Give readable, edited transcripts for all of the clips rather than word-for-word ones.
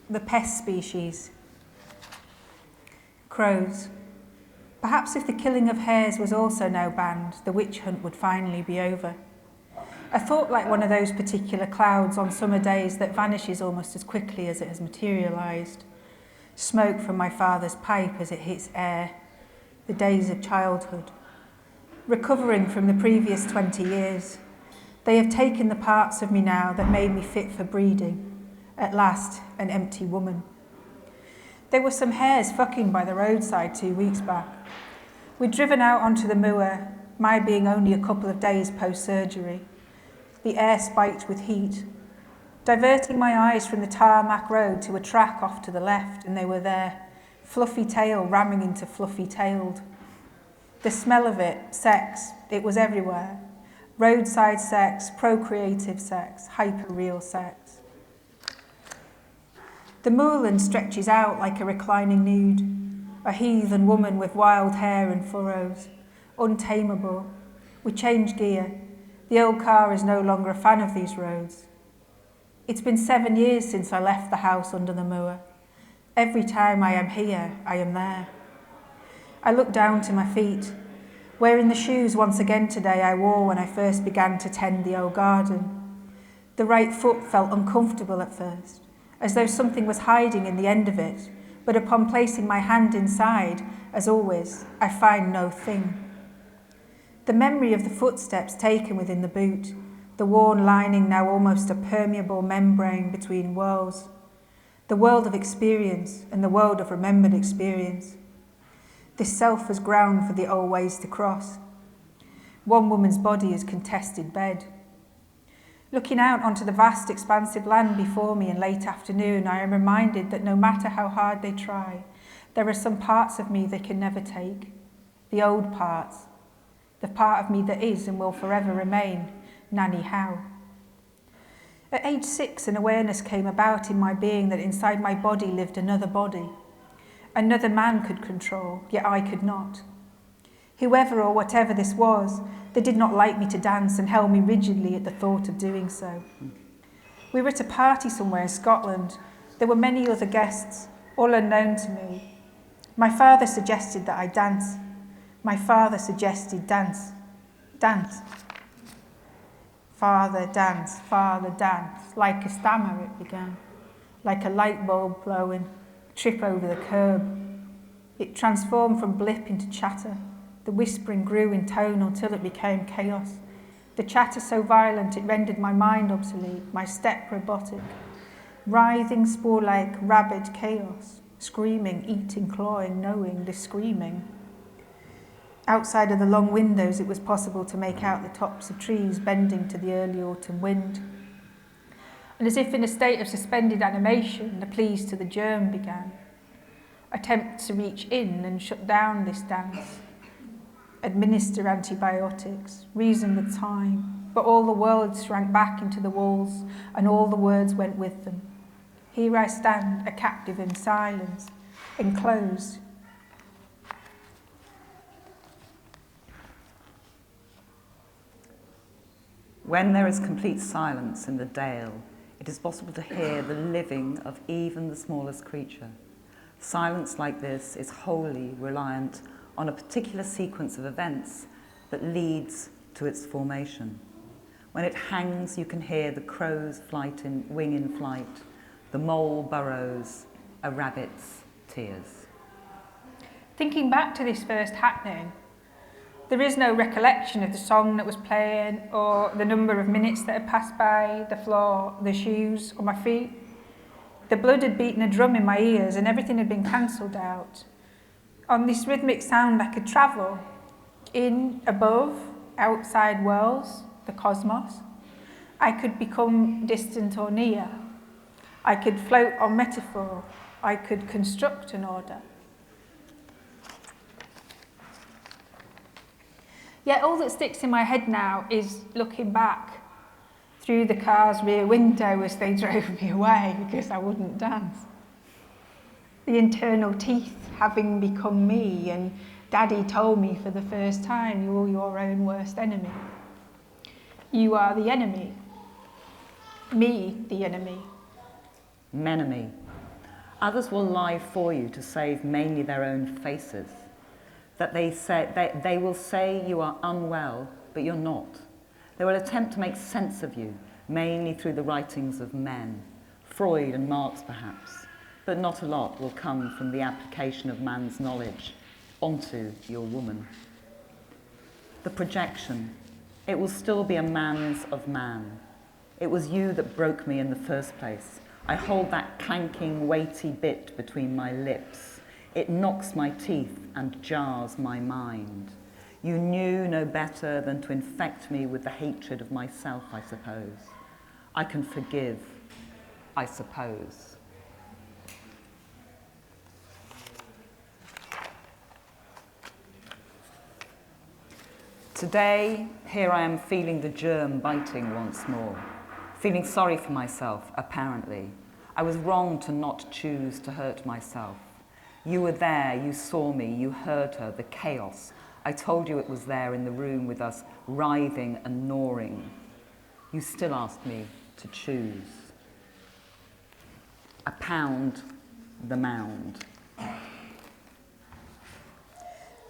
The pest species. Crows. Perhaps if the killing of hares was also now banned, the witch hunt would finally be over. I thought like one of those particular clouds on summer days that vanishes almost as quickly as it has materialised. Smoke from my father's pipe as it hits air. The days of childhood. Recovering from the previous 20 years. They have taken the parts of me now that made me fit for breeding. At last, an empty woman. There were some hares fucking by the roadside 2 weeks back. We'd driven out onto the moor, my being only a couple of days post-surgery. The air spiked with heat. Diverting my eyes from the tarmac road to a track off to the left, and they were there, fluffy tail ramming into fluffy tailed. The smell of it, sex, it was everywhere. Roadside sex, procreative sex, hyper-real sex. The moorland stretches out like a reclining nude, a heathen woman with wild hair and furrows, untamable. We change gear. The old car is no longer a fan of these roads. It's been 7 years since I left the house under the moor. Every time I am here, I am there. I look down to my feet, wearing the shoes once again today I wore when I first began to tend the old garden. The right foot felt uncomfortable at first, as though something was hiding in the end of it, but upon placing my hand inside, as always, I find no thing. The memory of the footsteps taken within the boot, the worn lining now almost a permeable membrane between worlds, the world of experience and the world of remembered experience. This self was ground for the old ways to cross. One woman's body is contested bed. Looking out onto the vast expansive land before me in late afternoon, I am reminded that no matter how hard they try, there are some parts of me they can never take. The old parts. The part of me that is and will forever remain Nanny HOWE. At age 6, an awareness came about in my being that inside my body lived another body. Another man could control, yet I could not. Whoever or whatever this was, they did not like me to dance and held me rigidly at the thought of doing so. We were at a party somewhere in Scotland. There were many other guests, all unknown to me. My father suggested that I dance. My father suggested dance. Dance. Father, dance, like a stammer it began, like a light bulb blowing, trip over the curb. It transformed from blip into chatter. The whispering grew in tone until it became chaos. The chatter so violent it rendered my mind obsolete, my step robotic. Writhing, spore-like, rabid chaos. Screaming, eating, clawing, knowing, this screaming. Outside of the long windows, it was possible to make out the tops of trees bending to the early autumn wind. And as if in a state of suspended animation, the pleas to the germ began. Attempts to reach in and shut down this dance. Administer antibiotics, reason with time, but all the words shrank back into the walls and all the words went with them. Here I stand, a captive in silence, enclosed. When there is complete silence in the dale, it is possible to hear the living of even the smallest creature. Silence like this is wholly reliant on a particular sequence of events that leads to its formation. When it hangs, you can hear the crow's wing in flight, the mole burrows, a rabbit's tears. Thinking back to this first happening, there is no recollection of the song that was playing or the number of minutes that had passed by, the floor, the shoes, or my feet. The blood had beaten a drum in my ears and everything had been cancelled out. On this rhythmic sound I could travel in, above, outside worlds, the cosmos. I could become distant or near. I could float on metaphor. I could construct an order. Yet all that sticks in my head now is looking back through the car's rear window as they drove me away because I wouldn't dance. The internal teeth having become me, and Daddy told me for the first time, you're your own worst enemy. You are the enemy. Me, the enemy. Menemy. Others will lie for you to save mainly their own faces. That they will say you are unwell, but you're not. They will attempt to make sense of you, mainly through the writings of men, Freud and Marx perhaps, but not a lot will come from the application of man's knowledge onto your woman. The projection, it will still be a man's of man. It was you that broke me in the first place. I hold that clanking, weighty bit between my lips. It knocks my teeth and jars my mind. You knew no better than to infect me with the hatred of myself, I suppose. I can forgive, I suppose. Today, here I am feeling the germ biting once more, feeling sorry for myself, apparently. I was wrong to not choose to hurt myself. You were there, you saw me, you heard her, the chaos. I told you it was there in the room with us, writhing and gnawing. You still asked me to choose. A pound, the mound.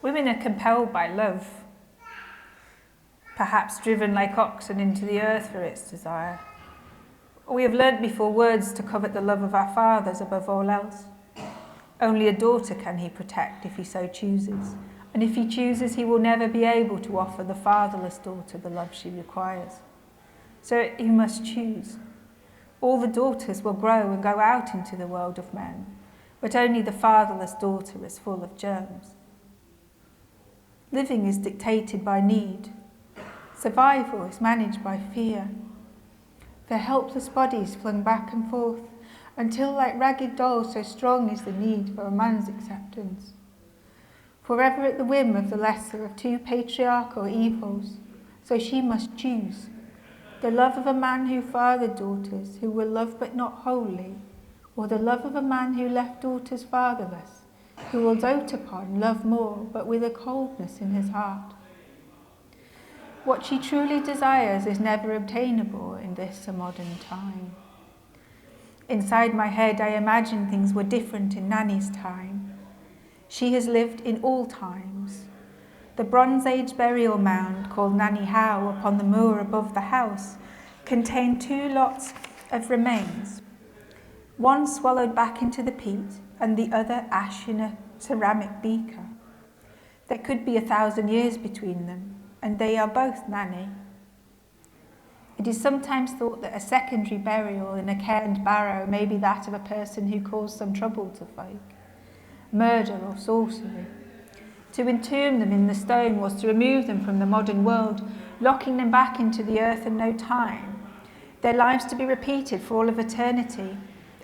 Women are compelled by love, perhaps driven like oxen into the earth for its desire. We have learnt before words to covet the love of our fathers above all else. Only a daughter can he protect if he so chooses, and if he chooses, he will never be able to offer the fatherless daughter the love she requires. So he must choose. All the daughters will grow and go out into the world of men, but only the fatherless daughter is full of germs. Living is dictated by need. Survival is managed by fear. Their helpless bodies flung back and forth until, like ragged dolls, so strong is the need for a man's acceptance. Forever at the whim of the lesser of two patriarchal evils, so she must choose the love of a man who fathered daughters who were loved but not wholly, or the love of a man who left daughters fatherless, who will dote upon, love more, but with a coldness in his heart. What she truly desires is never obtainable in this a modern time. Inside my head, I imagine things were different in Nanny's time. She has lived in all times. The Bronze Age burial mound, called Nanny Howe, upon the moor above the house, contained 2 lots of remains, one swallowed back into the peat and the other ash in a ceramic beaker. There could be 1,000 years between them, and they are both Nanny. It is sometimes thought that a secondary burial in a cairned barrow may be that of a person who caused some trouble to folk, murder or sorcery. To entomb them in the stone was to remove them from the modern world, locking them back into the earth in no time, their lives to be repeated for all of eternity,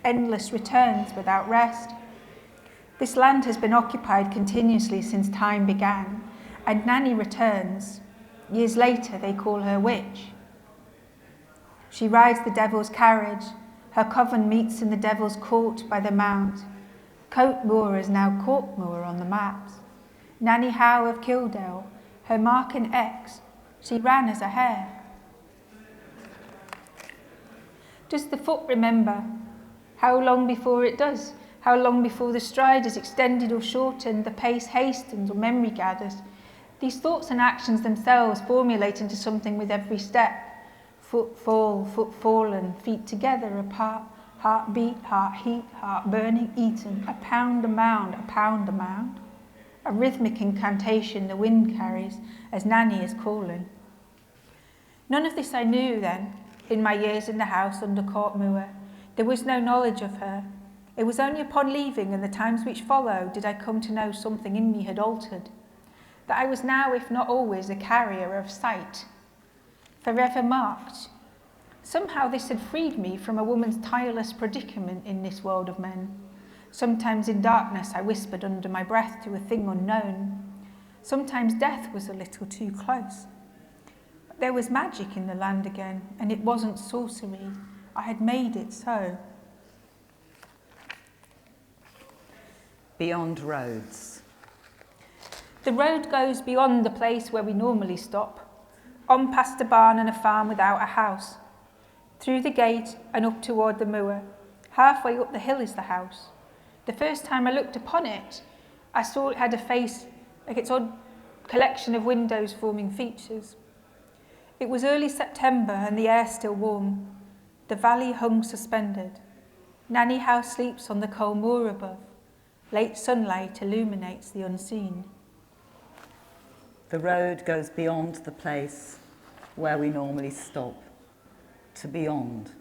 endless returns without rest. This land has been occupied continuously since time began, and Nanny returns. Years later, they call her witch. She rides the devil's carriage. Her coven meets in the devil's court by the mount. Cote Moor is now Court Moor on the maps. Nanny Howe of Kildale, her mark an X. She ran as a hare. Does the foot remember? How long before it does? How long before the stride is extended or shortened, the pace hastens or memory gathers? These thoughts and actions themselves formulate into something with every step. Foot fall, foot fallen, feet together, apart, heart beat, heart heat, heart burning, eaten, a pound a mound, a pound a mound. A rhythmic incantation the wind carries as Nanny is calling. None of this I knew then, in my years in the house under Court Moor. There was no knowledge of her. It was only upon leaving and the times which followed did I come to know something in me had altered, that I was now, if not always, a carrier of sight, forever marked. Somehow this had freed me from a woman's tireless predicament in this world of men. Sometimes in darkness I whispered under my breath to a thing unknown. Sometimes death was a little too close. But there was magic in the land again, and it wasn't sorcery. I had made it so. Beyond roads. The road goes beyond the place where we normally stop, on past a barn and a farm without a house, through the gate and up toward the moor. Halfway up the hill is the house. The first time I looked upon it, I saw it had a face like its odd collection of windows forming features. It was early September and the air still warm. The valley hung suspended. Nanny House sleeps on the coal moor above. Late sunlight illuminates the unseen. The road goes beyond the place where we normally stop, to beyond.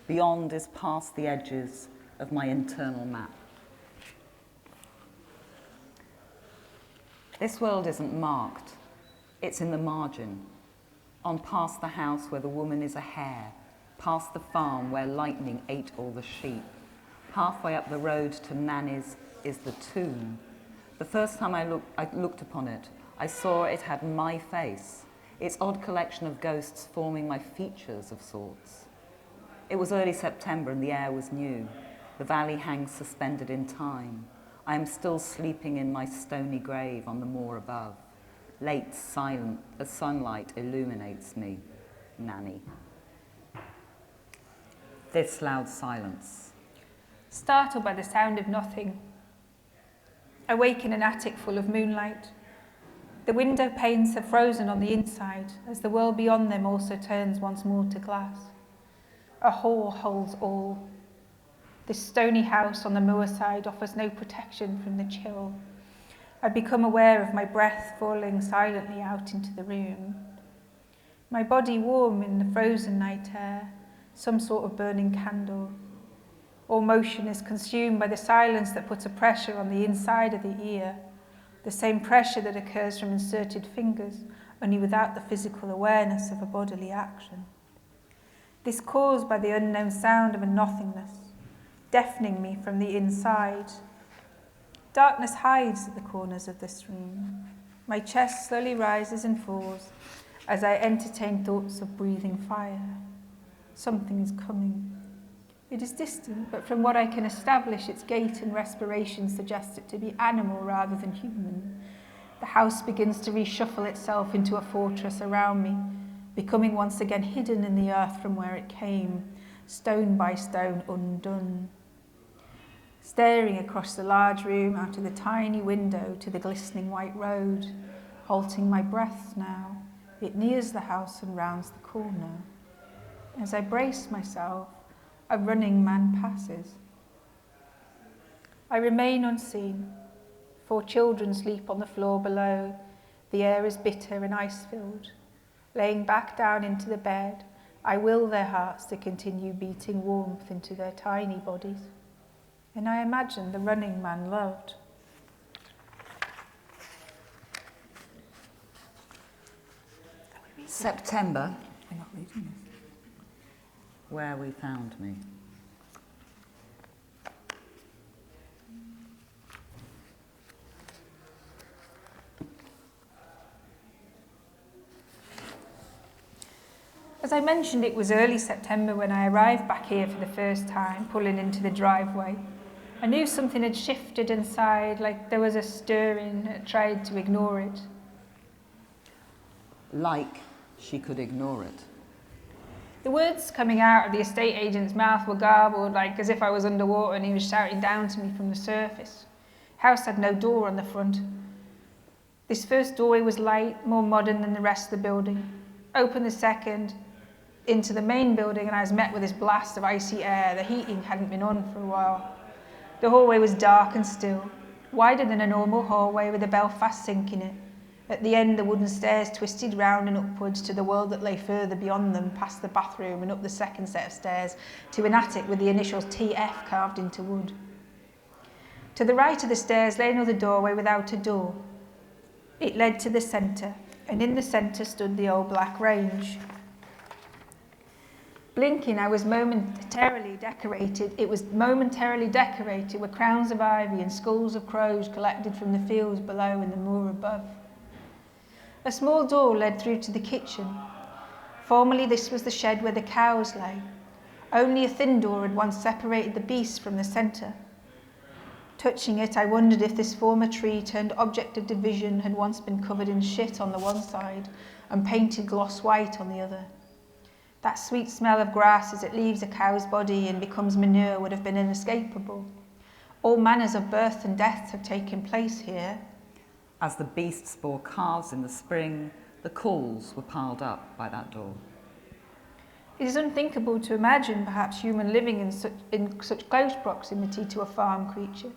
Beyond is past the edges of my internal map. This world isn't marked, it's in the margin. On past the house where the woman is a hare, past the farm where lightning ate all the sheep. Halfway up the road to Nanny's is the tomb. The first time I looked upon it, I saw it had my face, its odd collection of ghosts forming my features of sorts. It was early September and the air was new. The valley hangs suspended in time. I am still sleeping in my stony grave on the moor above. Late sunlight illuminates me, Nanny. This loud silence. Startled by the sound of nothing. Awake in an attic full of moonlight. The window panes have frozen on the inside as the world beyond them also turns once more to glass. A hall holds all. This stony house on the moor side offers no protection from the chill. I become aware of my breath falling silently out into the room. My body warm in the frozen night air, some sort of burning candle. All motion is consumed by the silence that puts a pressure on the inside of the ear, the same pressure that occurs from inserted fingers, only without the physical awareness of a bodily action. This caused by the unknown sound of a nothingness, deafening me from the inside. Darkness hides at the corners of this room. My chest slowly rises and falls as I entertain thoughts of breathing fire. Something is coming. It is distant, but from what I can establish, its gait and respiration suggest it to be animal rather than human. The house begins to reshuffle itself into a fortress around me, becoming once again hidden in the earth from where it came, stone by stone undone. Staring across the large room out of the tiny window to the glistening white road, halting my breath now, it nears the house and rounds the corner. As I brace myself, a running man passes. I remain unseen. 4 children sleep on the floor below. The air is bitter and ice-filled. Laying back down into the bed, I will their hearts to continue beating warmth into their tiny bodies. And I imagine the running man loved. September, We're not reading this. where we found me. As I mentioned, it was early September when I arrived back here for the first time, pulling into the driveway. I knew something had shifted inside, like there was a stirring. I tried to ignore it. Like she could ignore it. The words coming out of the estate agent's mouth were garbled, like as if I was underwater and he was shouting down to me from the surface. The house had no door on the front. This first doorway was light, more modern than the rest of the building. Opened the second into the main building and I was met with this blast of icy air. The heating hadn't been on for a while. The hallway was dark and still, wider than a normal hallway with a Belfast sink in it. At the end, the wooden stairs twisted round and upwards to the world that lay further beyond them, past the bathroom and up the second set of stairs to an attic with the initials TF carved into wood. To the right of the stairs lay another doorway without a door. It led to the centre, and in the centre stood the old black range. Blinking, it was momentarily decorated with crowns of ivy and skulls of crows collected from the fields below and the moor above. A small door led through to the kitchen. Formerly this was the shed where the cows lay. Only a thin door had once separated the beasts from the centre. Touching it, I wondered if this former tree turned object of division had once been covered in shit on the one side and painted gloss white on the other. That sweet smell of grass as it leaves a cow's body and becomes manure would have been inescapable. All manners of birth and death have taken place here. As the beasts bore calves in the spring, the calls were piled up by that door. It is unthinkable to imagine perhaps human living in such close proximity to a farm creature.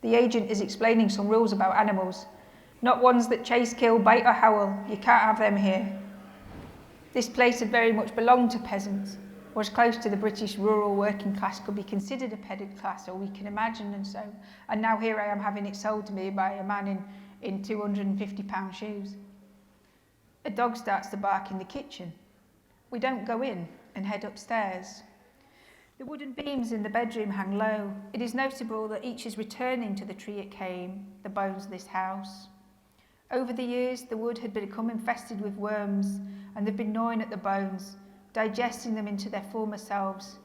The agent is explaining some rules about animals. Not ones that chase, kill, bite or howl. You can't have them here. This place had very much belonged to peasants, or as close to the British rural working class could be considered a petted class, or we can imagine, and so. And now here I am having it sold to me by a man in £250 shoes. A dog starts to bark in the kitchen. We don't go in and head upstairs. The wooden beams in the bedroom hang low. It is notable that each is returning to the tree it came, the bones of this house. Over the years, the wood had become infested with worms, and they've been gnawing at the bones, digesting them into their former selves.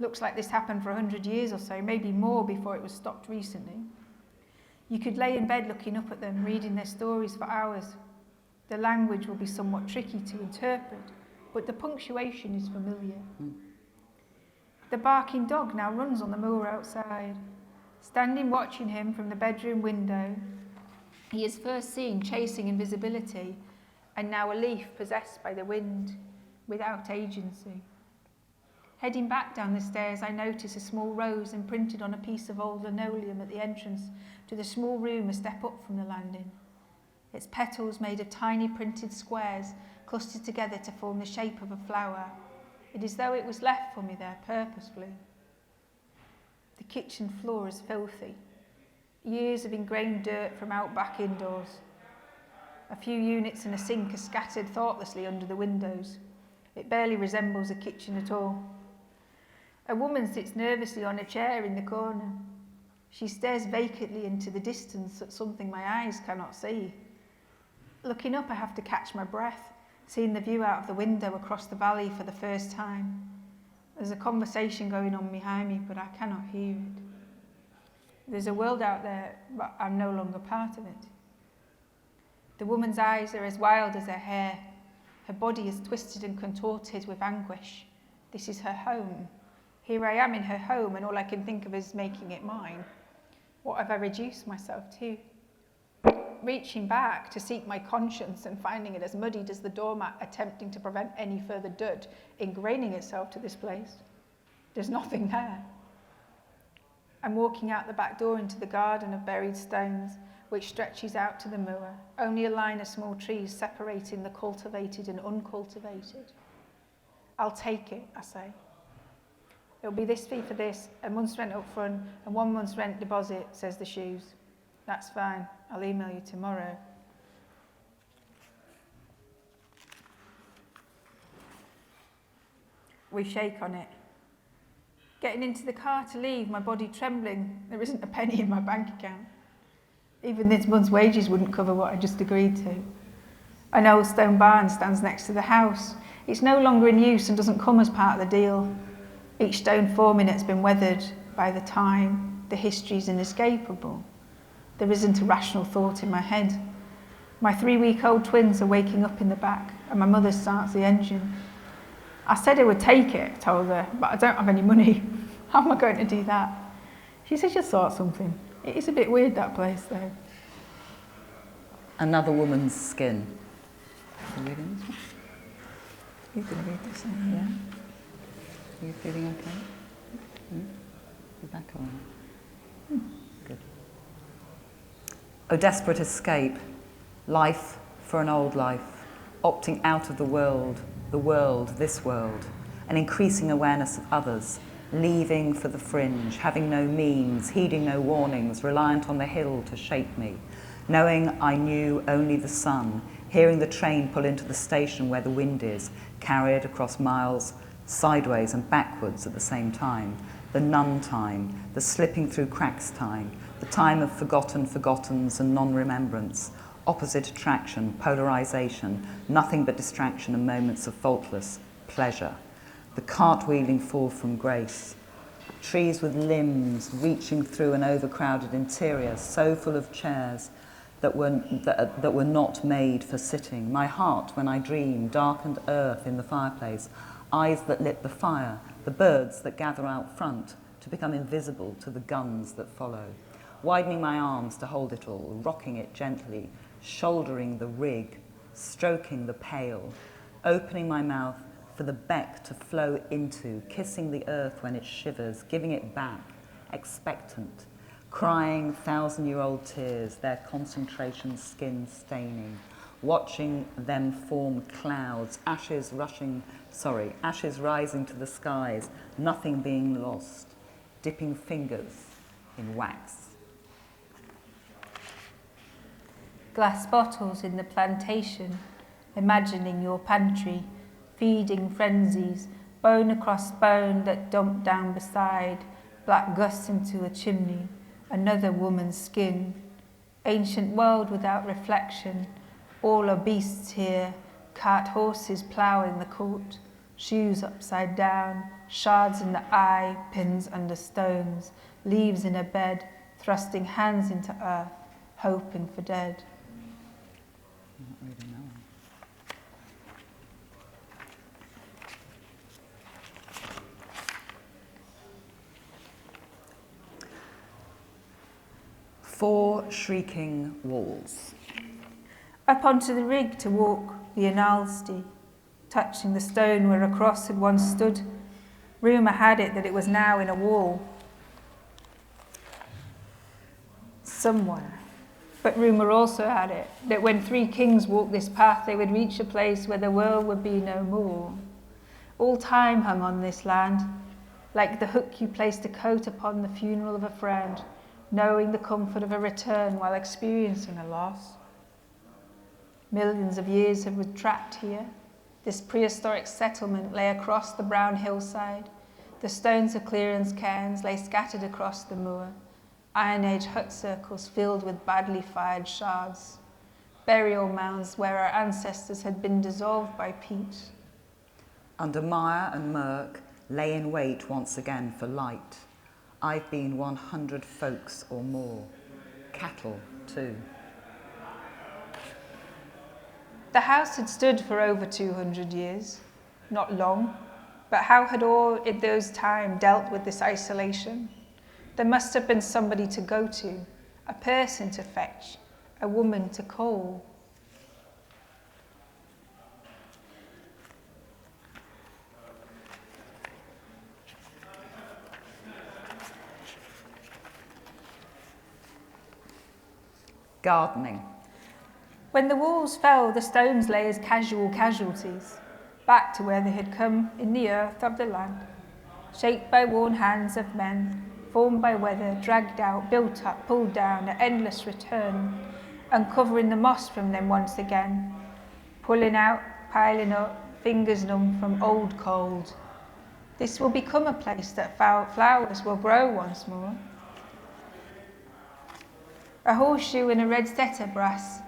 Looks like this happened for 100 years or so, maybe more before it was stopped recently. You could lay in bed looking up at them, reading their stories for hours. The language will be somewhat tricky to interpret, but the punctuation is familiar. The barking dog now runs on the moor outside. Standing watching him from the bedroom window, he is first seen chasing invisibility, and now a leaf possessed by the wind, without agency. Heading back down the stairs, I notice a small rose imprinted on a piece of old linoleum at the entrance to the small room a step up from the landing. Its petals made of tiny printed squares clustered together to form the shape of a flower. It is as though it was left for me there purposefully. The kitchen floor is filthy. Years of ingrained dirt from out back indoors. A few units and a sink are scattered thoughtlessly under the windows. It barely resembles a kitchen at all. A woman sits nervously on a chair in the corner. She stares vacantly into the distance at something my eyes cannot see. Looking up, I have to catch my breath, seeing the view out of the window across the valley for the first time. There's a conversation going on behind me, but I cannot hear it. There's a world out there, but I'm no longer part of it. The woman's eyes are as wild as her hair. Her body is twisted and contorted with anguish. This is her home. Here I am in her home, and all I can think of is making it mine. What have I reduced myself to? Reaching back to seek my conscience and finding it as muddied as the doormat, attempting to prevent any further dirt ingraining itself to this place. There's nothing there. I'm walking out the back door into the garden of buried stones, which stretches out to the moor, only a line of small trees separating the cultivated and uncultivated. I'll take it, I say. It'll be this fee for this, a month's rent up front, and 1 month's rent deposit, says the shoes. That's fine, I'll email you tomorrow. We shake on it. Getting into the car to leave, my body trembling. There isn't a penny in my bank account. Even this month's wages wouldn't cover what I just agreed to. An old stone barn stands next to the house. It's no longer in use and doesn't come as part of the deal. Each stone forming it has been weathered by the time. The history is inescapable. There isn't a rational thought in my head. My 3-week-old twins are waking up in the back, and my mother starts the engine. I said I would take it, I told her, but I don't have any money. How am I going to do that? She said she'll sort something. It is a bit weird, that place, though. Another woman's skin. Are you reading this one? You can read this one. Yeah. Are you feeling okay? You're back on. Good. Oh, desperate escape. Life for an old life. Opting out of the world, this world. An increasing awareness of others. Leaving for the fringe, having no means, heeding no warnings, reliant on the hill to shape me. Knowing I knew only the sun, hearing the train pull into the station where the wind is, carried across miles, sideways and backwards at the same time. The nun time, the slipping through cracks time, the time of forgotten forgottens and non-remembrance, opposite attraction, polarization, nothing but distraction and moments of faultless pleasure. The cartwheeling fall from grace. Trees with limbs reaching through an overcrowded interior, so full of chairs that were not made for sitting. My heart, when I dream, darkened earth in the fireplace, eyes that lit the fire, the birds that gather out front, to become invisible to the guns that follow, widening my arms to hold it all, rocking it gently, shouldering the rig, stroking the pail, opening my mouth for the beck to flow into, kissing the earth when it shivers, giving it back, expectant, crying thousand-year-old tears, their concentration skin staining, watching them form clouds, ashes rising to the skies, nothing being lost, dipping fingers in wax. Glass bottles in the plantation, imagining your pantry, feeding frenzies, bone across bone that dumped down beside, black gusts into a chimney, another woman's skin. Ancient world without reflection, all are beasts here, cart horses ploughing the court, shoes upside down, shards in the eye, pins under stones, leaves in a bed, thrusting hands into earth, hoping for dead. Not really know. Four shrieking walls. Up onto the rig to walk the analsty, touching the stone where a cross had once stood. Rumour had it that it was now in a wall somewhere. But rumour also had it that when three kings walked this path, they would reach a place where the world would be no more. All time hung on this land, like the hook you placed a coat upon the funeral of a friend, knowing the comfort of a return while experiencing a loss. Millions of years have been trapped here. This prehistoric settlement lay across the brown hillside. The stones of clearance cairns lay scattered across the moor. Iron Age hut circles filled with badly fired shards. Burial mounds where our ancestors had been dissolved by peat. Under mire and murk, lay in wait once again for light. I've been 100 folks or more. Cattle, too. The house had stood for over 200 years. Not long, but how had all in those time dealt with this isolation? There must have been somebody to go to, a person to fetch, a woman to call. Gardening. When the walls fell, the stones lay as casual casualties, back to where they had come in the earth of the land, shaped by worn hands of men, formed by weather, dragged out, built up, pulled down, an endless return, uncovering the moss from them once again, pulling out, piling up, fingers numb from old cold. This will become a place that flowers will grow once more. A horseshoe and a red setter brass,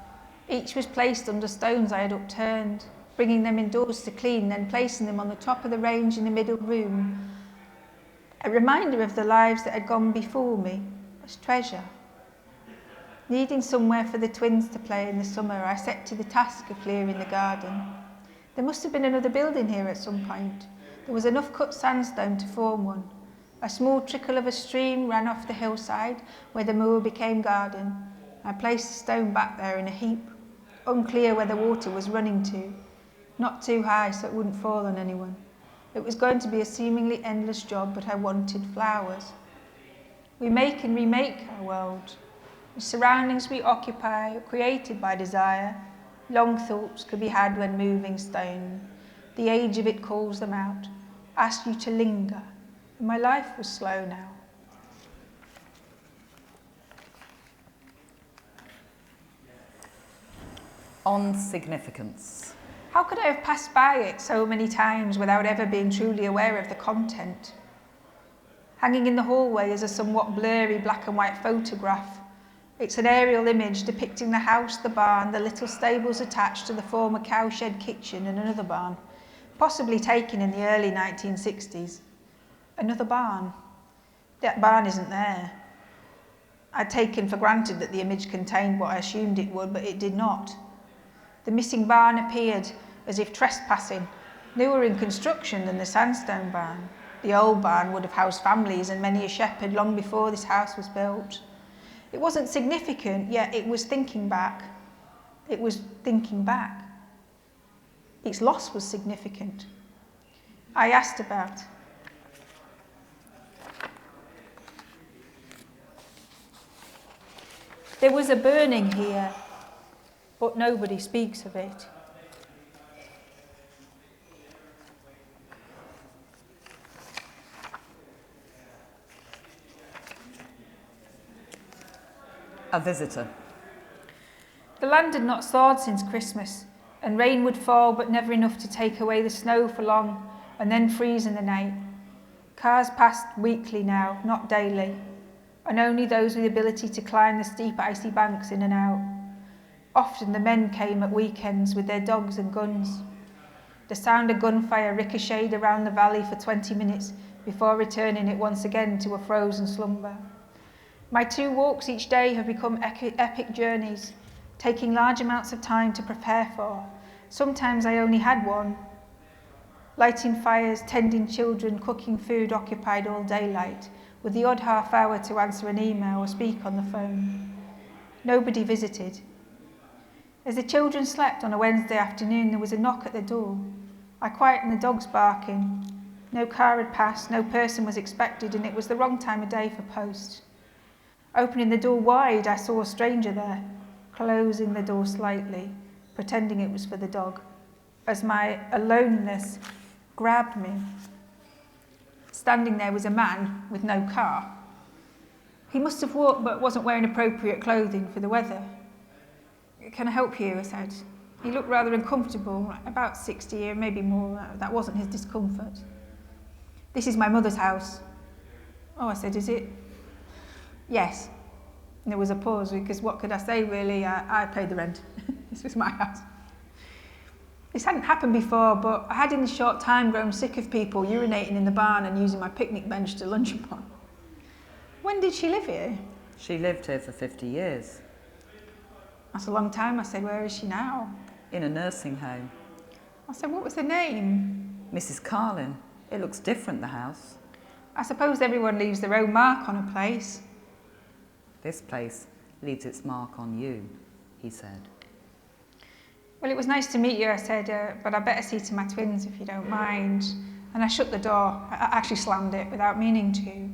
each was placed under stones I had upturned, bringing them indoors to clean, then placing them on the top of the range in the middle room. A reminder of the lives that had gone before me as treasure. Needing somewhere for the twins to play in the summer, I set to the task of clearing the garden. There must have been another building here at some point. There was enough cut sandstone to form one. A small trickle of a stream ran off the hillside where the moor became garden. I placed the stone back there in a heap, unclear where the water was running to. Not too high so it wouldn't fall on anyone. It was going to be a seemingly endless job, but I wanted flowers. We make and remake our world. The surroundings we occupy are created by desire. Long thoughts could be had when moving stone. The age of it calls them out, asks you to linger. And my life was slow now. On significance. How could I have passed by it so many times without ever being truly aware of the content? Hanging in the hallway is a somewhat blurry black and white photograph. It's an aerial image depicting the house, the barn, the little stables attached to the former cowshed kitchen and another barn, possibly taken in the early 1960s. Another barn. That barn isn't there. I'd taken for granted that the image contained what I assumed it would, but it did not. The missing barn appeared as if trespassing, newer in construction than the sandstone barn. The old barn would have housed families and many a shepherd long before this house was built. It wasn't significant, yet it was thinking back. It was thinking back. Its loss was significant. I asked about. There was a burning here, but nobody speaks of it. A visitor. The land had not thawed since Christmas, and rain would fall, but never enough to take away the snow for long, and then freeze in the night. Cars passed weekly now, not daily, and only those with the ability to climb the steep icy banks in and out. Often the men came at weekends with their dogs and guns. The sound of gunfire ricocheted around the valley for 20 minutes before returning it once again to a frozen slumber. My 2 walks each day have become epic journeys, taking large amounts of time to prepare for. Sometimes I only had one. Lighting fires, tending children, cooking food occupied all daylight, with the odd half hour to answer an email or speak on the phone. Nobody visited. As the children slept on a Wednesday afternoon, there was a knock at the door. I quietened the dogs barking. No car had passed, no person was expected, and it was the wrong time of day for post. Opening the door wide, I saw a stranger there, closing the door slightly, pretending it was for the dog, as my aloneness grabbed me. Standing there was a man with no car. He must have walked but wasn't wearing appropriate clothing for the weather. "Can I help you?" I said. He looked rather uncomfortable, about 60 or maybe more. That wasn't his discomfort. "This is my mother's house." "Oh," I said, "is it?" "Yes." And there was a pause because what could I say really? I paid the rent. This was my house. This hadn't happened before, but I had in a short time grown sick of people urinating in the barn and using my picnic bench to lunch upon. "When did she live here?" She lived here for 50 years. "That's a long time." I said. "Where is she now?" In a nursing home. I said, "What was her name?" Mrs. Carlin. It looks different, the house. "I suppose everyone leaves their own mark on a place." This place leaves its mark on you, he said. "Well, it was nice to meet you," I said, "but I better see to my twins if you don't mind." And I shut the door. I actually slammed it without meaning to.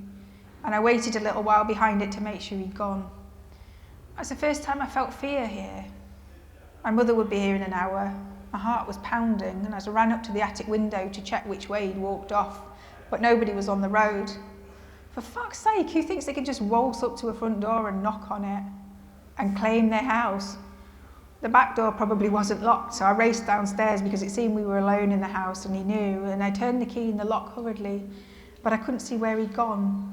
And I waited a little while behind it to make sure he'd gone. That's the first time I felt fear here. My mother would be here in an hour. My heart was pounding, and as I ran up to the attic window to check which way he'd walked off, but nobody was on the road. For fuck's sake, who thinks they can just waltz up to a front door and knock on it and claim their house? The back door probably wasn't locked, so I raced downstairs because it seemed we were alone in the house and he knew, and I turned the key in the lock hurriedly, but I couldn't see where he'd gone.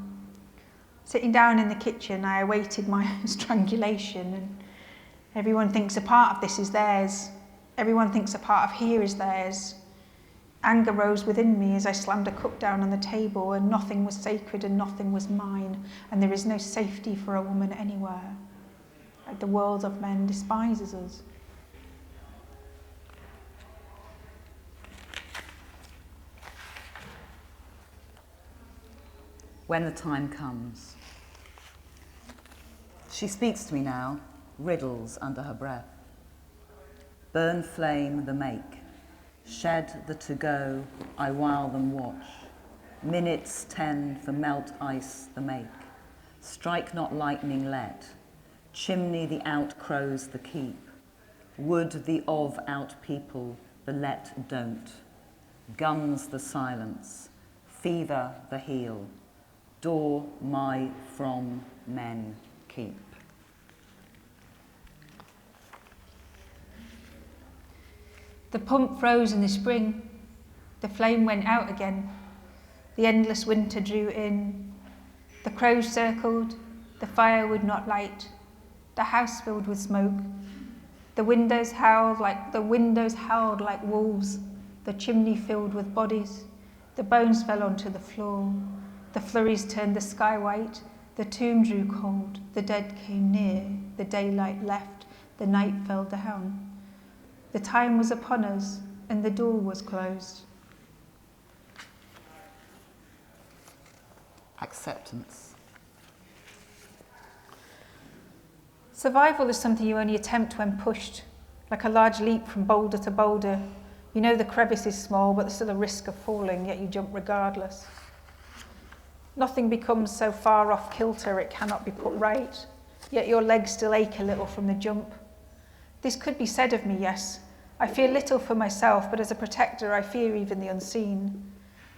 Sitting down in the kitchen, I awaited my strangulation, and everyone thinks a part of this is theirs. Everyone thinks a part of here is theirs. Anger rose within me as I slammed a cup down on the table, and nothing was sacred and nothing was mine, and there is no safety for a woman anywhere. Like the world of men despises us. When the time comes. She speaks to me now, riddles under her breath. Burn flame the make, shed the to-go, I while them watch. Minutes 10 for melt ice the make. Strike not lightning let, chimney the out crows the keep. Wood the of out people, the let don't. Guns the silence, fever the heel. Door my from men keep. The pump froze in the spring. The flame went out again. The endless winter drew in. The crows circled. The fire would not light. The house filled with smoke. The windows howled like wolves. The chimney filled with bodies. The bones fell onto the floor. The flurries turned the sky white. The tomb drew cold. The dead came near. The daylight left. The night fell down. The time was upon us, and the door was closed. acceptance. Survival is something you only attempt when pushed, like a large leap from boulder to boulder. You know the crevice is small, but there's still a risk of falling, yet you jump regardless. Nothing becomes so far off kilter it cannot be put right, yet your legs still ache a little from the jump. This could be said of me, yes. I fear little for myself, but as a protector I fear even the unseen.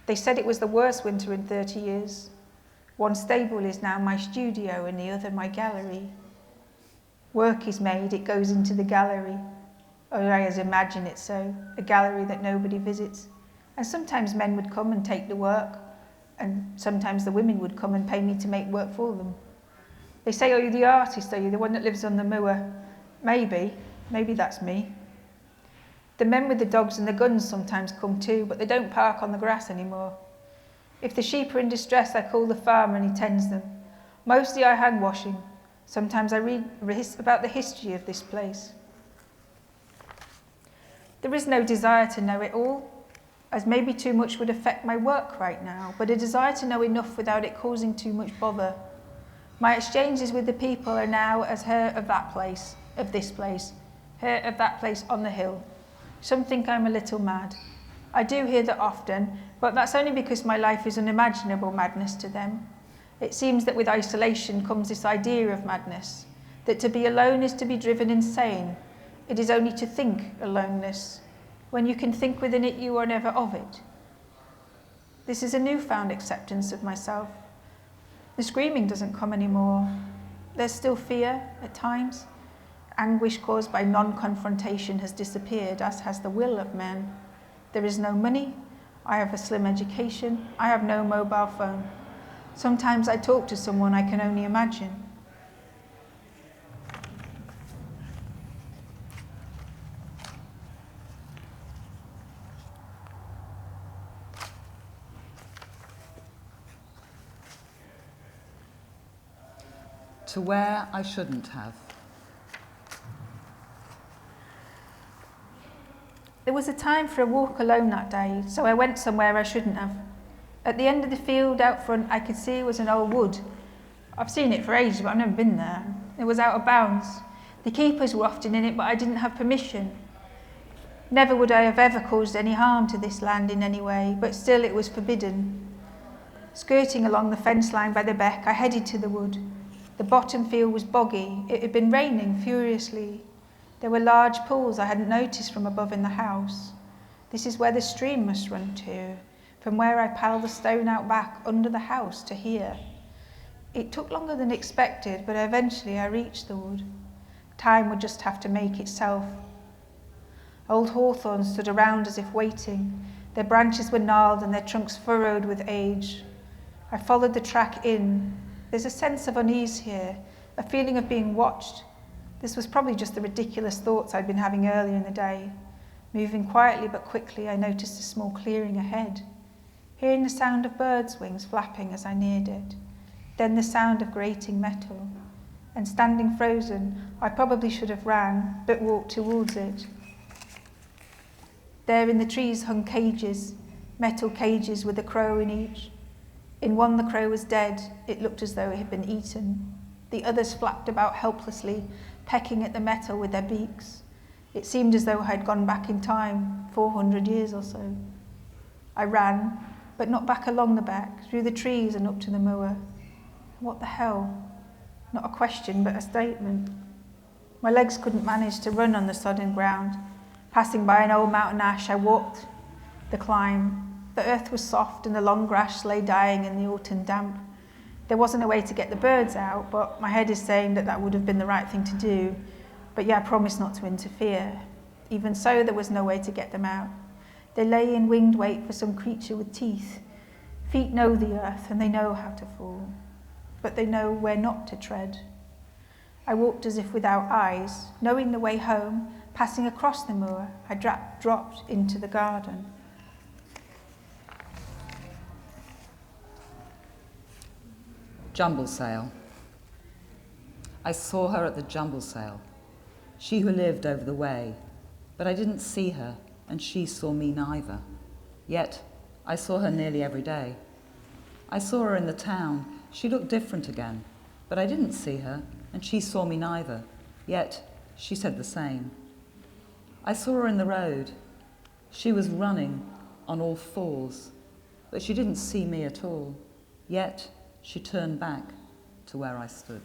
They said it was the worst winter in 30 years. One stable is now my studio and the other my gallery. Work is made, it goes into the gallery. Or I as imagine it so, a gallery that nobody visits. And sometimes men would come and take the work, and sometimes the women would come and pay me to make work for them. They say, "Oh, you're the artist, are you, the one that lives on the moor?" Maybe that's me. The men with the dogs and the guns sometimes come too, but they don't park on the grass anymore. If the sheep are in distress, I call the farmer and he tends them. Mostly I hand washing. Sometimes I read about the history of this place. There is no desire to know it all, as maybe too much would affect my work right now, but a desire to know enough without it causing too much bother. My exchanges with the people are now as her of that place, of this place, her of that place on the hill. Some think I'm a little mad. I do hear that often, but that's only because my life is unimaginable madness to them. It seems that with isolation comes this idea of madness, that to be alone is to be driven insane. It is only to think aloneness. When you can think within it, you are never of it. This is a newfound acceptance of myself. The screaming doesn't come anymore. There's still fear at times. Anguish caused by non-confrontation has disappeared, as has the will of men. There is no money. I have a slim education. I have no mobile phone. Sometimes I talk to someone I can only imagine. To where I shouldn't have. There was a time for a walk alone that day, so I went somewhere I shouldn't have. At the end of the field out front, I could see was an old wood. I've seen it for ages, but I've never been there. It was out of bounds. The keepers were often in it, but I didn't have permission. Never would I have ever caused any harm to this land in any way, but still it was forbidden. Skirting along the fence line by the beck, I headed to the wood. The bottom field was boggy. It had been raining furiously. There were large pools I hadn't noticed from above in the house. This is where the stream must run to, from where I piled the stone out back under the house to here. It took longer than expected, but eventually I reached the wood. Time would just have to make itself. Old hawthorns stood around as if waiting. Their branches were gnarled and their trunks furrowed with age. I followed the track in. There's a sense of unease here, a feeling of being watched. This was probably just the ridiculous thoughts I'd been having earlier in the day. Moving quietly but quickly, I noticed a small clearing ahead. Hearing the sound of birds' wings flapping as I neared it, then the sound of grating metal, and standing frozen, I probably should have ran, but walked towards it. There in the trees hung cages, metal cages with a crow in each. In one the crow was dead, it looked as though it had been eaten. The others flapped about helplessly, pecking at the metal with their beaks. It seemed as though I had gone back in time, 400 years or so. I ran, but not back along the beck, through the trees and up to the moor. What the hell? Not a question, but a statement. My legs couldn't manage to run on the sodden ground. Passing by an old mountain ash, I walked the climb. The earth was soft and the long grass lay dying in the autumn damp. There wasn't a way to get the birds out, but my head is saying that that would have been the right thing to do. But yeah, I promised not to interfere. Even so, there was no way to get them out. They lay in winged wait for some creature with teeth. Feet know the earth and they know how to fall, but they know where not to tread. I walked as if without eyes, knowing the way home. Passing across the moor, I dropped into the garden. Jumble sale. I saw her at the jumble sale, she who lived over the way, but I didn't see her, and she saw me neither. Yet I saw her nearly every day. I saw her in the town. She looked different again, but I didn't see her, and she saw me neither. Yet she said the same. I saw her in the road. She was running on all fours, but she didn't see me at all. Yet she turned back to where I stood.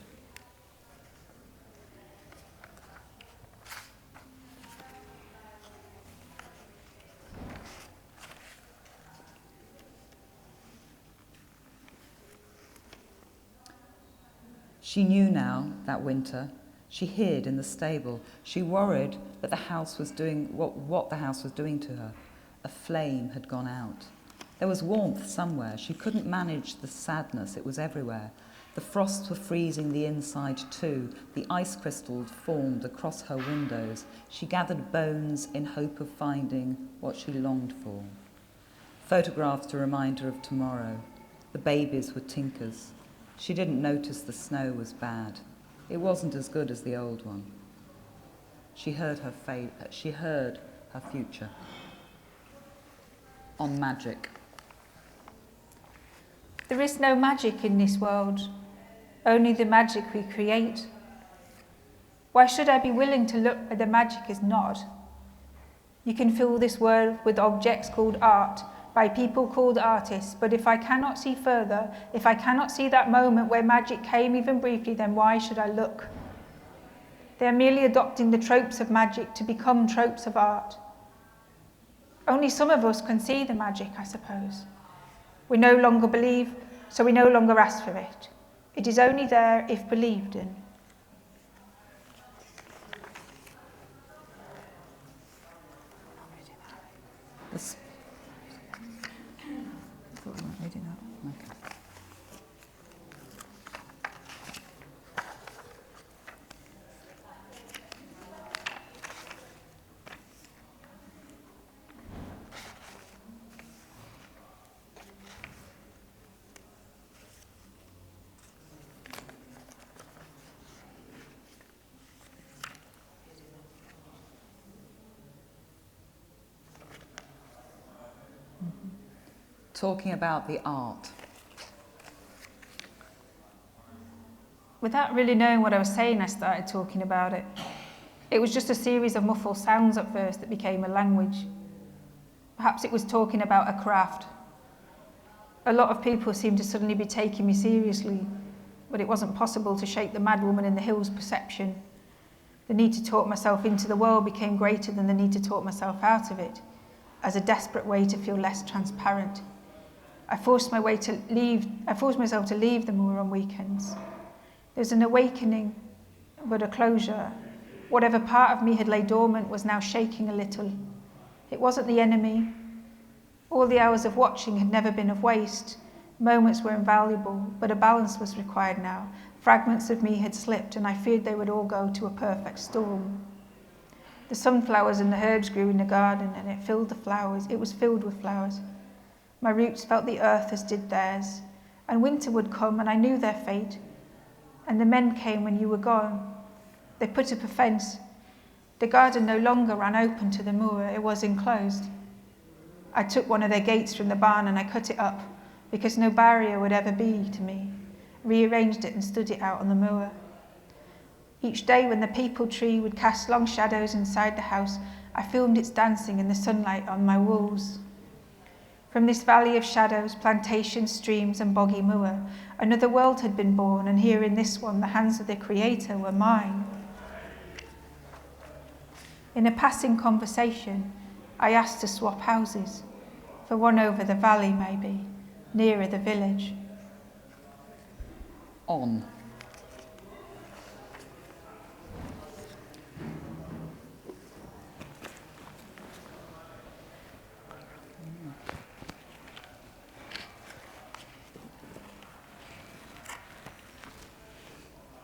She knew now that winter. She hid in the stable. She worried that the house was doing what the house was doing to her. A flame had gone out. There was warmth somewhere. She couldn't manage the sadness. It was everywhere. The frosts were freezing the inside too. The ice crystals formed across her windows. She gathered bones in hope of finding what she longed for. Photographs to remind her of tomorrow. The babies were tinkers. She didn't notice the snow was bad. It wasn't as good as the old one. She heard her future. On magic. There is no magic in this world, only the magic we create. Why should I be willing to look where the magic is not? You can fill this world with objects called art, by people called artists, but if I cannot see further, if I cannot see that moment where magic came even briefly, then why should I look? They are merely adopting the tropes of magic to become tropes of art. Only some of us can see the magic, I suppose. We no longer believe, so we no longer ask for it. It is only there if believed in. Talking about the art. Without really knowing what I was saying, I started talking about it. It was just a series of muffled sounds at first that became a language. Perhaps it was talking about a craft. A lot of people seemed to suddenly be taking me seriously, but it wasn't possible to shake the mad woman in the hills perception. The need to talk myself into the world became greater than the need to talk myself out of it, as a desperate way to feel less transparent. I forced myself to leave the moor on weekends. There's an awakening, but a closure. Whatever part of me had lay dormant was now shaking a little. It wasn't the enemy. All the hours of watching had never been of waste. Moments were invaluable, but a balance was required now. Fragments of me had slipped, and I feared they would all go to a perfect storm. The sunflowers and the herbs grew in the garden, and it was filled with flowers. My roots felt the earth as did theirs, and winter would come, and I knew their fate. And the men came when you were gone. They put up a fence. The garden no longer ran open to the moor, it was enclosed. I took one of their gates from the barn and I cut it up, because no barrier would ever be to me, rearranged it and stood it out on the moor. Each day when the peepal tree would cast long shadows inside the house, I filmed its dancing in the sunlight on my walls. From this valley of shadows, plantations, streams and boggy moor, another world had been born, and here in this one the hands of the Creator were mine. In a passing conversation, I asked to swap houses, for one over the valley maybe, nearer the village. On.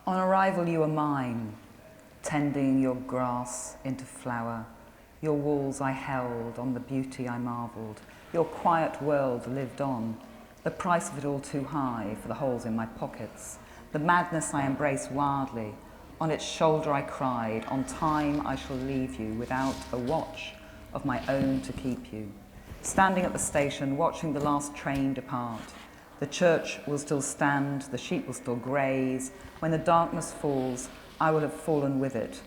On arrival you were mine, tending your grass into flower. Your walls I held, on the beauty I marvelled. Your quiet world lived on, the price of it all too high for the holes in my pockets. The madness I embraced wildly, on its shoulder I cried, on time I shall leave you, without a watch of my own to keep you. Standing at the station, watching the last train depart, The church will still stand, the sheep will still graze. When the darkness falls, I will have fallen with it.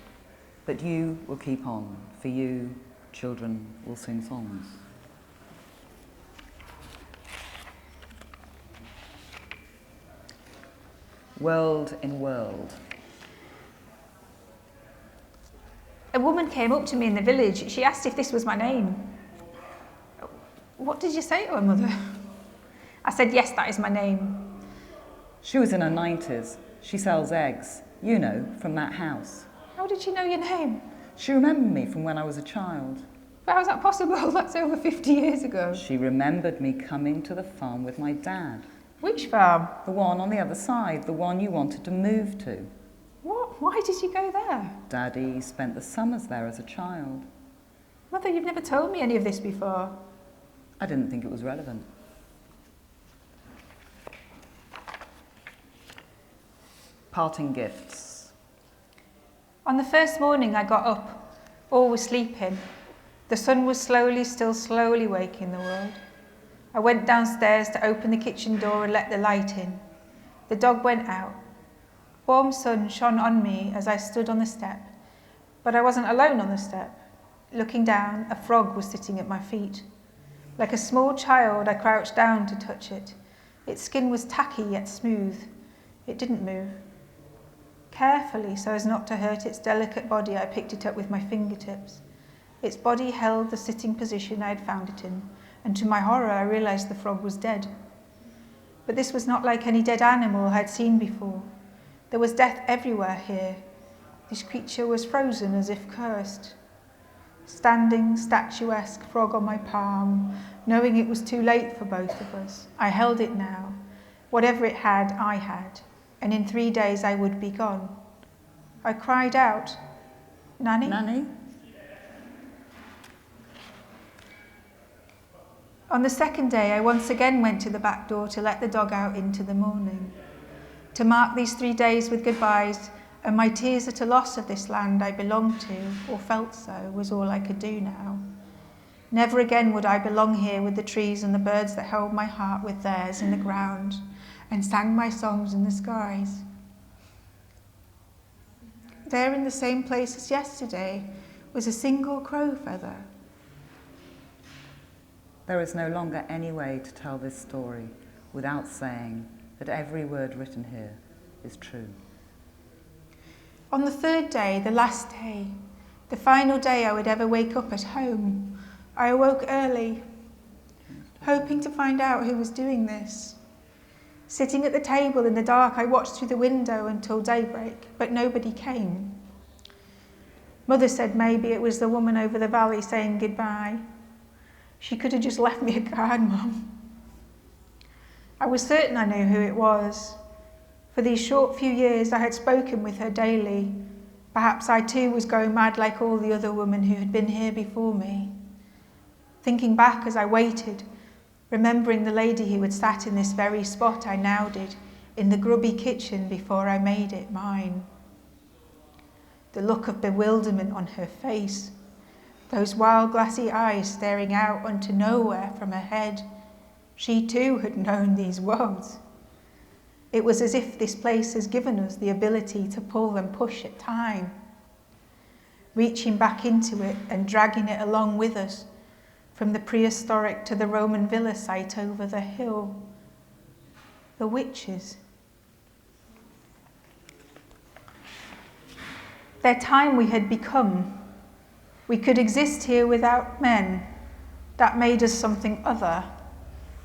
But you will keep on. For you, children will sing songs. World in world. A woman came up to me in the village. She asked if this was my name. What did you say to her, mother? I said, yes, that is my name. She was in her 90s. She sells eggs, you know, from that house. How did she know your name? She remembered me from when I was a child. But how's that possible? That's over 50 years ago. She remembered me coming to the farm with my dad. Which farm? The one on the other side, the one you wanted to move to. What? Why did you go there? Daddy spent the summers there as a child. Mother, you've never told me any of this before. I didn't think it was relevant. Parting gifts. On the first morning I got up, all was sleeping. The sun was still slowly waking the world. I went downstairs to open the kitchen door and let the light in. The dog went out. Warm sun shone on me as I stood on the step, but I wasn't alone on the step. Looking down, a frog was sitting at my feet. Like a small child, I crouched down to touch it. Its skin was tacky yet smooth. It didn't move. Carefully, so as not to hurt its delicate body, I picked it up with my fingertips. Its body held the sitting position I had found it in, and to my horror I realised the frog was dead. But this was not like any dead animal I had seen before. There was death everywhere here. This creature was frozen as if cursed. Standing, statuesque frog on my palm, knowing it was too late for both of us. I held it now. Whatever it had, I had. And in 3 days I would be gone. I cried out, Nanny? Nanny? On the second day, I once again went to the back door to let the dog out into the morning. To mark these 3 days with goodbyes and my tears at a loss of this land I belonged to, or felt so, was all I could do now. Never again would I belong here with the trees and the birds that held my heart with theirs in the ground and sang my songs in the skies. There in the same place as yesterday was a single crow feather. There is no longer any way to tell this story without saying that every word written here is true. On the third day, the last day, the final day I would ever wake up at home, I awoke early, hoping to find out who was doing this. Sitting at the table in the dark, I watched through the window until daybreak, but nobody came. Mother said maybe it was the woman over the valley saying goodbye. She could have just left me a card, Mum. I was certain I knew who it was. For these short few years I had spoken with her daily. Perhaps I too was going mad like all the other women who had been here before me. Thinking back as I waited, remembering the lady who had sat in this very spot I now did, in the grubby kitchen before I made it mine. The look of bewilderment on her face, those wild glassy eyes staring out onto nowhere from her head. She too had known these worlds. It was as if this place has given us the ability to pull and push at time, reaching back into it and dragging it along with us, from the prehistoric to the Roman villa site over the hill. The witches. Their time we had become. We could exist here without men. That made us something other,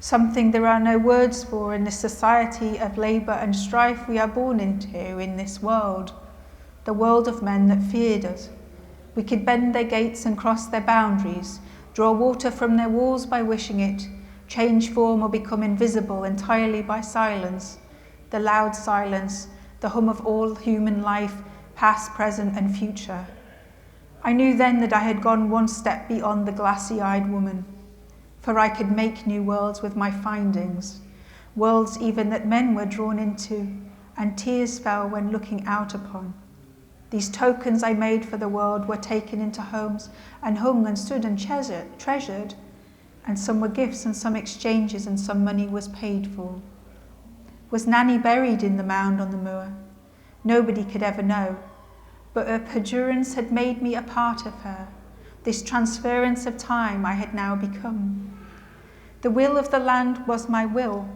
something there are no words for in this society of labour and strife we are born into in this world, the world of men that feared us. We could bend their gates and cross their boundaries, draw water from their walls by wishing it, change form or become invisible entirely by silence, the loud silence, the hum of all human life, past, present and future. I knew then that I had gone one step beyond the glassy-eyed woman, for I could make new worlds with my findings, worlds even that men were drawn into, and tears fell when looking out upon. These tokens I made for the world were taken into homes and hung and stood and treasured, and some were gifts and some exchanges and some money was paid for. Was Nanny buried in the mound on the moor? Nobody could ever know, but her perdurance had made me a part of her, this transference of time I had now become. The will of the land was my will,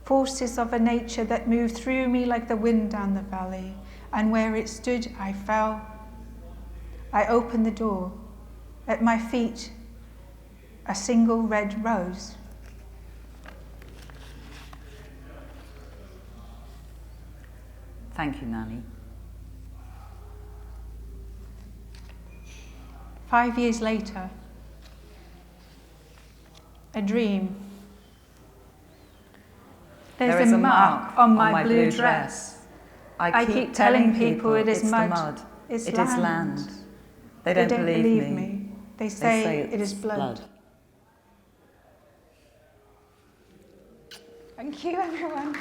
forces of a nature that moved through me like the wind down the valley, and where it stood I fell. I opened the door. At my feet, a single red rose. Thank you, Nanny. 5 years later, a dream. There is a mark on my blue dress. I keep telling people it is mud. It is land. They don't believe me. They say it is blood. Thank you, everyone.